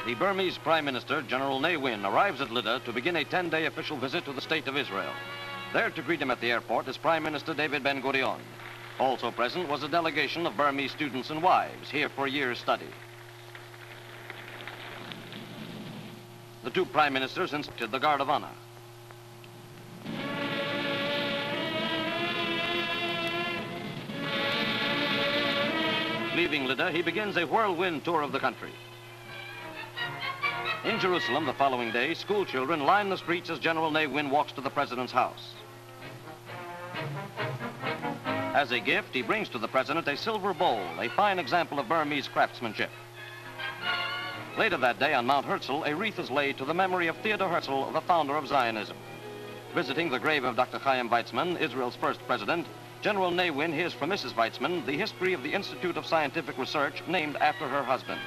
The Burmese Prime Minister, General Ne Win, arrives at Lydda to begin a 10-day official visit to the State of Israel. There to greet him at the airport is Prime Minister David Ben-Gurion. Also present was a delegation of Burmese students and wives here for a year's study. The two Prime Ministers instructed the Guard of Honor. Leaving Lydda, he begins a whirlwind tour of the country. In Jerusalem the following day, school children line the streets as General Ne Win walks to the president's house. As a gift, he brings to the president a silver bowl, a fine example of Burmese craftsmanship. Later that day on Mount Herzl, a wreath is laid to the memory of Theodor Herzl, the founder of Zionism. Visiting the grave of Dr. Chaim Weizmann, Israel's first president, General Ne Win hears from Mrs. Weizmann the history of the Institute of Scientific Research named after her husband.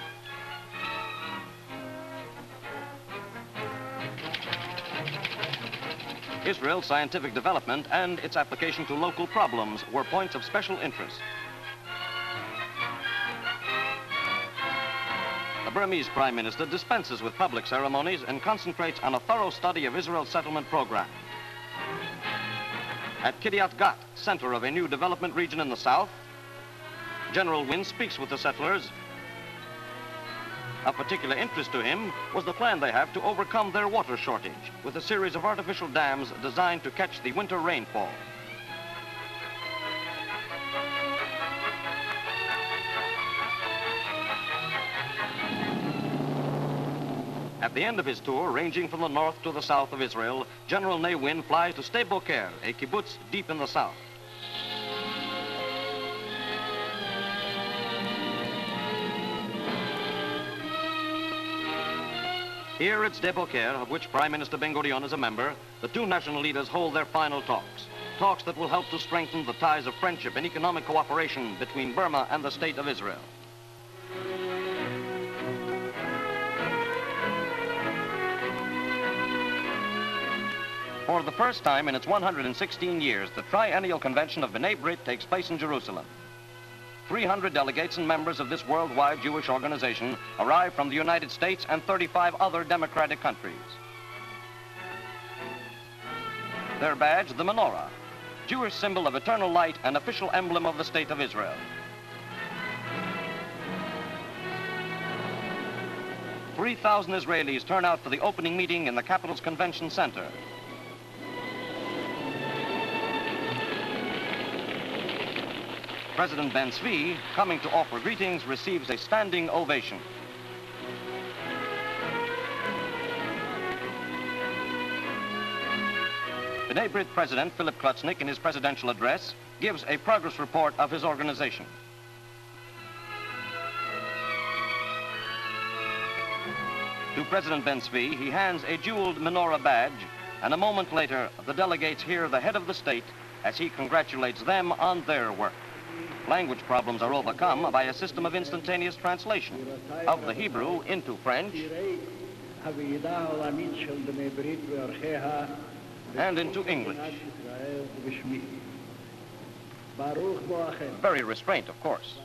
Israel's scientific development and its application to local problems were points of special interest. The Burmese Prime Minister dispenses with public ceremonies and concentrates on a thorough study of Israel's settlement program. At Kiryat Gat, center of a new development region in the south, General Win speaks with the settlers. Of particular interest to him was the plan they have to overcome their water shortage with a series of artificial dams designed to catch the winter rainfall. At the end of his tour, ranging from the north to the south of Israel, General Ne Win flies to Sde Boker, a kibbutz deep in the south. Here at Sde Boker, of which Prime Minister Ben-Gurion is a member, the two national leaders hold their final talks. Talks that will help to strengthen the ties of friendship and economic cooperation between Burma and the State of Israel. For the first time in its 116 years, the triennial convention of Bnei Brith takes place in Jerusalem. 300 delegates and members of this worldwide Jewish organization arrive from the United States and 35 other democratic countries. Their badge, the menorah, Jewish symbol of eternal light and official emblem of the State of Israel. 3,000 Israelis turn out for the opening meeting in the capital's convention center. President Ben Zvi, coming to offer greetings, receives a standing ovation. Bnei Brith President Philip Klutznick, in his presidential address, gives a progress report of his organization. To President Ben Zvi, he hands a jeweled menorah badge, and a moment later, the delegates hear the head of the state as he congratulates them on their work. Language problems are overcome by a system of instantaneous translation of the Hebrew into French and into English. Very restrained, of course.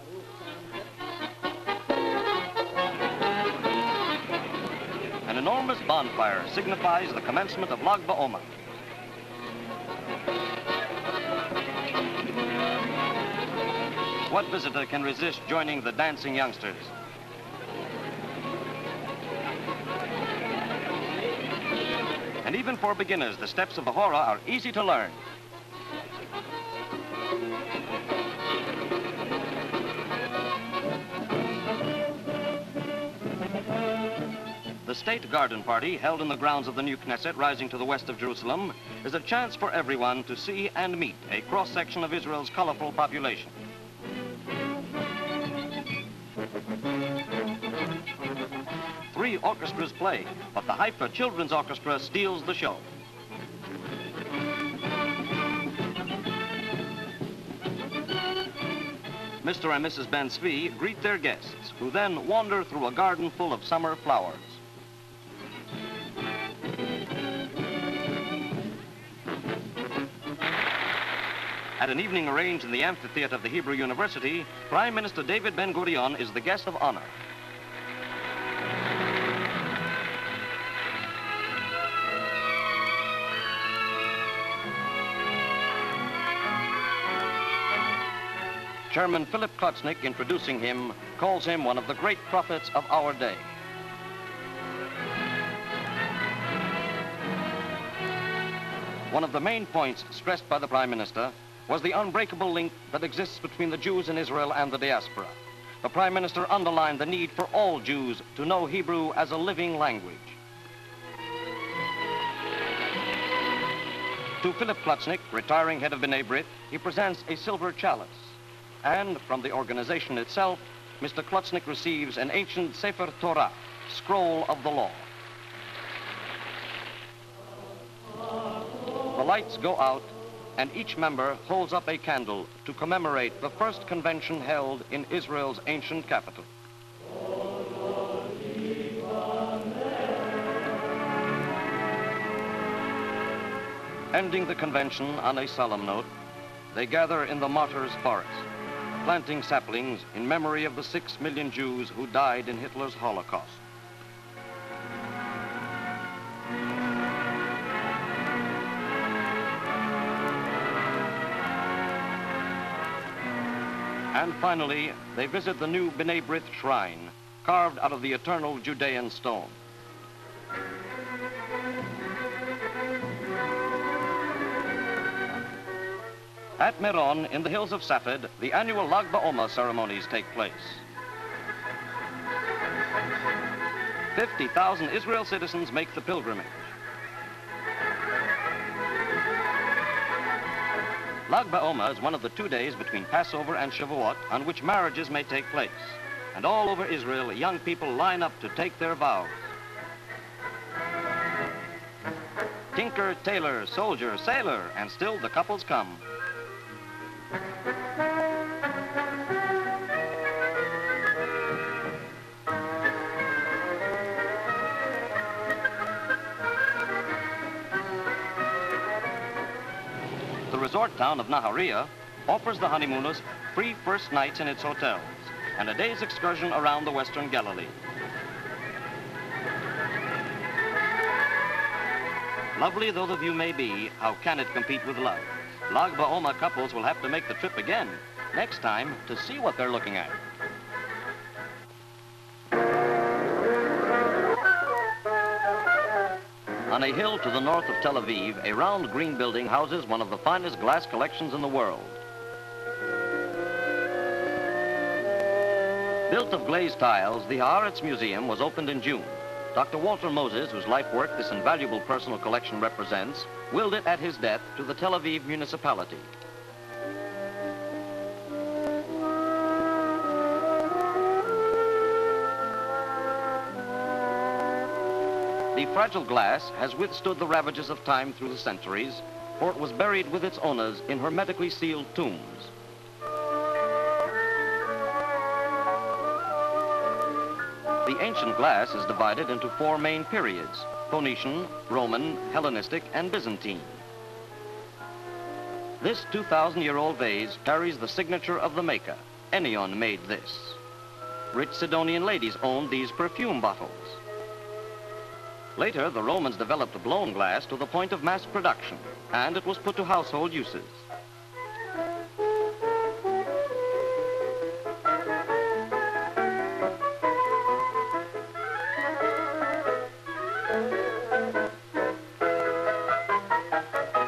An enormous bonfire signifies the commencement of بعומر. What visitor can resist joining the dancing youngsters? And even for beginners, the steps of the Hora are easy to learn. The state garden party, held in the grounds of the new Knesset rising to the west of Jerusalem, is a chance for everyone to see and meet a cross-section of Israel's colorful population. 3 orchestras play, but the Haifa Children's Orchestra steals the show. Mr. and Mrs. Ben Zvi greet their guests, who then wander through a garden full of summer flowers. At an evening arranged in the amphitheater of the Hebrew University, Prime Minister David Ben-Gurion is the guest of honor. Chairman Philip Klotznik, introducing him, calls him one of the great prophets of our day. One of the main points stressed by the Prime Minister was the unbreakable link that exists between the Jews in Israel and the diaspora. The Prime Minister underlined the need for all Jews to know Hebrew as a living language. To Philip Klotznik, retiring head of Bnei Brith, he presents a silver chalice. And from the organization itself, Mr. Klotznik receives an ancient Sefer Torah, scroll of the law. The lights go out, and each member holds up a candle to commemorate the first convention held in Israel's ancient capital. Ending the convention on a solemn note, they gather in the Martyrs' Forest, planting saplings in memory of the 6 million Jews who died in Hitler's Holocaust. And finally, they visit the new Bnei Brith shrine, carved out of the eternal Judean stone. At Meron, in the hills of Safed, the annual Lag BaOmer ceremonies take place. 50,000 Israel citizens make the pilgrimage. Lag BaOmer is one of the 2 days between Passover and Shavuot on which marriages may take place. And all over Israel, young people line up to take their vows. Tinker, tailor, soldier, sailor, and still the couples come. The resort town of Nahariya offers the honeymooners free first nights in its hotels and a day's excursion around the Western Galilee. Lovely though the view may be, how can it compete with love? Lag BaOmer couples will have to make the trip again next time to see what they're looking at. On a hill to the north of Tel Aviv, a round green building houses one of the finest glass collections in the world. Built of glazed tiles, the Haaretz Mueuem was opened in June. Dr. Walter Moses, whose life work this invaluable personal collection represents, willed it at his death to the Tel Aviv municipality. The fragile glass has withstood the ravages of time through the centuries, for it was buried with its owners in hermetically sealed tombs. The ancient glass is divided into 4 main periods: Phoenician, Roman, Hellenistic, and Byzantine. This 2,000-year-old vase carries the signature of the maker. Enion made this. Rich Sidonian ladies owned these perfume bottles. Later, the Romans developed blown glass to the point of mass production, and it was put to household uses.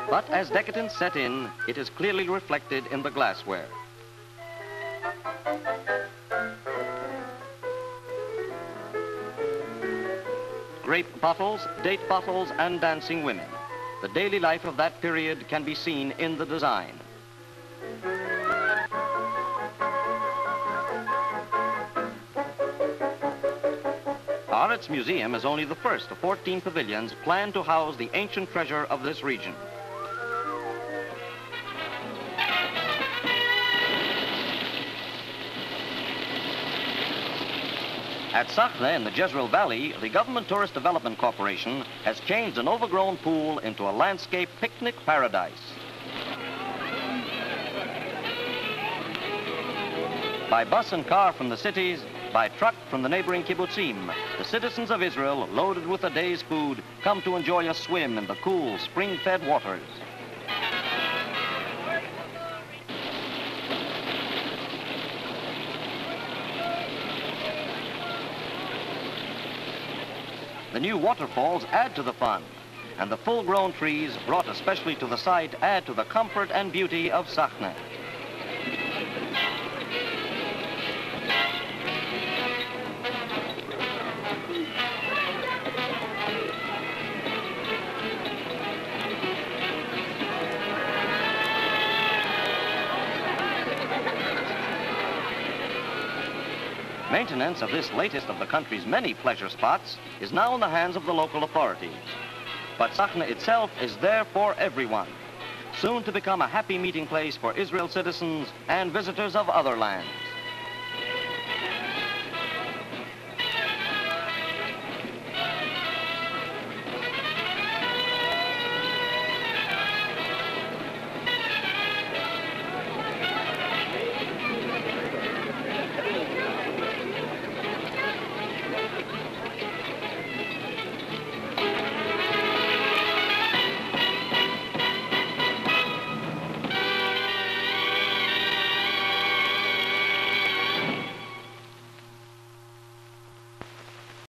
But as decadence set in, it is clearly reflected in the glassware. Grape bottles, date bottles, and dancing women. The daily life of that period can be seen in the design. Haaretz Mueuem is only the first of 14 pavilions planned to house the ancient treasure of this region. At Sachne in the Jezreel Valley, the Government Tourist Development Corporation has changed an overgrown pool into a landscape picnic paradise. By bus and car from the cities, by truck from the neighboring kibbutzim, the citizens of Israel, loaded with a day's food, come to enjoy a swim in the cool, spring-fed waters. The new waterfalls add to the fun, and the full-grown trees brought especially to the site add to the comfort and beauty of Sachne. Maintenance of this latest of the country's many pleasure spots is now in the hands of the local authorities. But Sachne itself is there for everyone, soon to become a happy meeting place for Israel citizens and visitors of other lands.